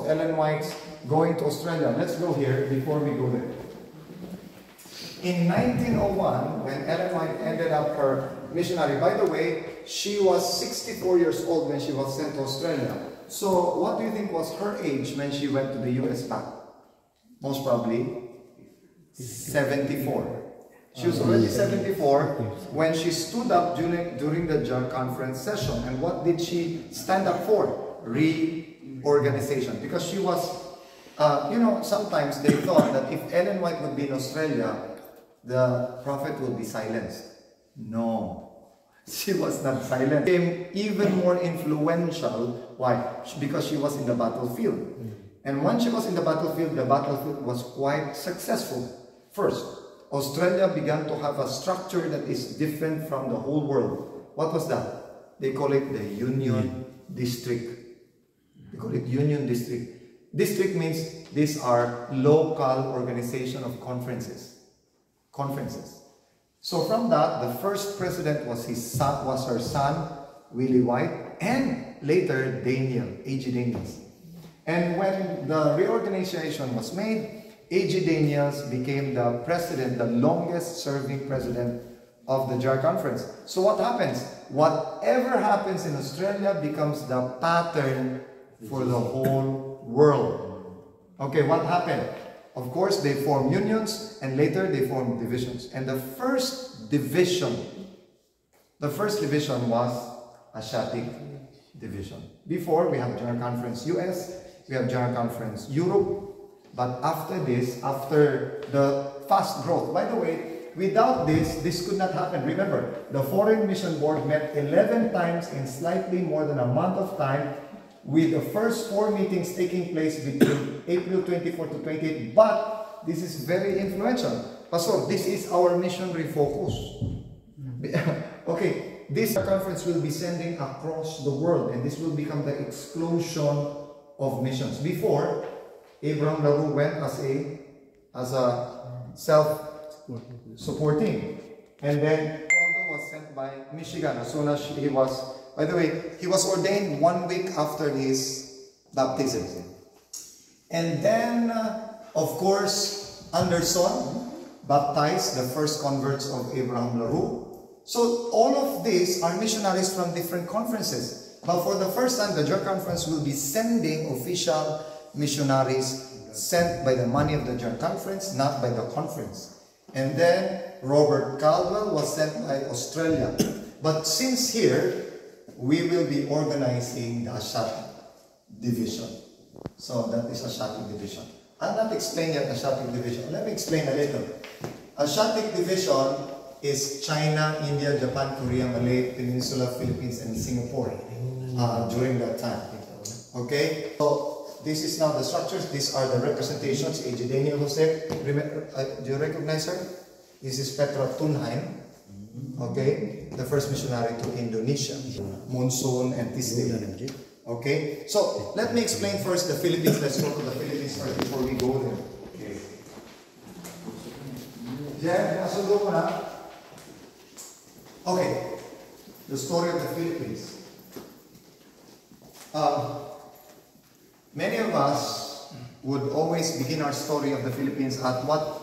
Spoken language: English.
of Ellen White's going to Australia. Let's go here before we go there. In 1901, when Ellen White ended up her missionary, by the way, she was 64 years old when she was sent to Australia. So what do you think was her age when she went to the US back? Most probably 74. She was already 74 when she stood up during the JAR conference session. And what did she stand up for? Reorganization. Because she was, sometimes they thought that if Ellen White would be in Australia, the prophet would be silenced. No, she was not silent. She became even more influential. Why? Because she was in the battlefield. And when she was in the battlefield was quite successful. First, Australia began to have a structure that is different from the whole world. What was that? They call it the Union District. They call it Union District. District means these are local organization of conferences. So from that, the first president was her son, Willie White, and later A.G. Daniells. And when the reorganization was made, A.G. Daniells became the president, the longest serving president of the JAR conference. So what happens? Whatever happens in Australia becomes the pattern for the whole world. Okay, what happened? Of course, they formed unions and later they formed divisions. And the first division was Asiatic division. Before, we have JAR Conference US, we have JAR Conference Europe. But after this, after the fast growth, by the way, without this could not happen. Remember, the Foreign Mission Board met 11 times in slightly more than a month of time, with the first 4 meetings taking place between April 24 to 28. But this is very influential. Pastor, this is our missionary focus. Okay, this conference will be sending across the world, and this will become the explosion of missions. Before, Abraham LaRue went as a self-supporting, and then Aldo was sent by Michigan as soon as he was. By the way, he was ordained 1 week after his baptism. And then, of course, Anderson baptized the first converts of Abraham LaRue. So all of these are missionaries from different conferences. But for the first time, the JAR conference will be sending official missionaries sent by the money of the JAR conference, not by the conference. And then Robert Caldwell was sent by Australia. But since here, we will be organizing the Asiatic division. So that is Asiatic division. I'll not explain yet Asiatic division. Let me explain a little. Asiatic division is China, India, Japan, Korea, Malay, Peninsula, Philippines, and Singapore during that time. Okay? So this is now the structures. These are the representations. A.J. Daniel Jose. Do you recognize her? This is Petra Thunheim. Okay, the first missionary to Indonesia, Monsoon and Tisdale. Okay, so let me explain first the Philippines. Let's go to the Philippines first before we go there. Okay. Jen, nasundo mo na? Okay, the story of the Philippines. Many of us would always begin our story of the Philippines at what